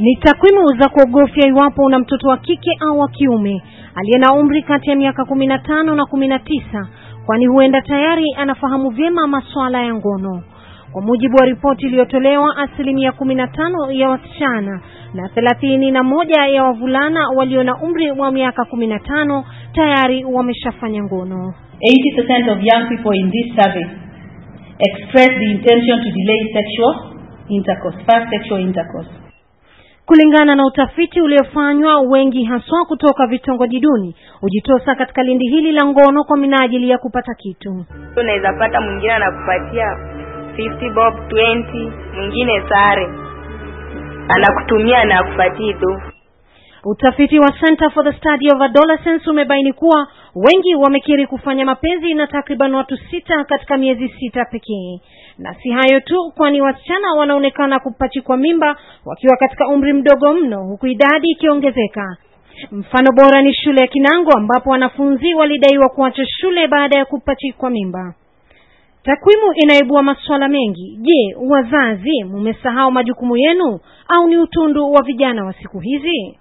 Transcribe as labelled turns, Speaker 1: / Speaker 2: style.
Speaker 1: Ni takwimu za kuogofya iwapo una mtoto wa kike au wa kiume aliye na umri kati ya miaka 15 na 19, kwani huenda tayari anafahamu vyema masuala ya ngono. Kwa mujibu wa ripoti iliyotolewa, 15% ya wasichana na 31% ya wavulana walio na umri wa miaka 15 tayari wameshafanya ngono.
Speaker 2: 80% of young people in this survey expressed the intention to delay first sexual intercourse.
Speaker 1: Kulingana na utafiti uliofanywa, wengi haswa kutoka vitongoji duni hujitosa katika lindi hili la ngono kwa minajili ya kupata kitu.
Speaker 3: Unaweza pata mwingine anakupatia 50 bob, 20, mwingine sare anakutumia na kupatia do.
Speaker 1: Utafiti wa Center for the Study of Adolescence umebaini kuwa wengi wamekiri kufanya mapenzi na takriban watu 6 katika miezi 6 pekee. Na si hayo tu, kwani wasichana wanaonekana kupachikwa mimba wakiwa katika umri mdogo mno, huku idadi ikiongezeka. Mfano bora ni shule ya Kinango, ambapo wanafunzi walidaiwa kuacha shule baada ya kupachikwa mimba. Takwimu inaibua masuala mengi. Je, wazazi mmesahau majukumu yenu au ni utundu wa vijana wa siku hizi?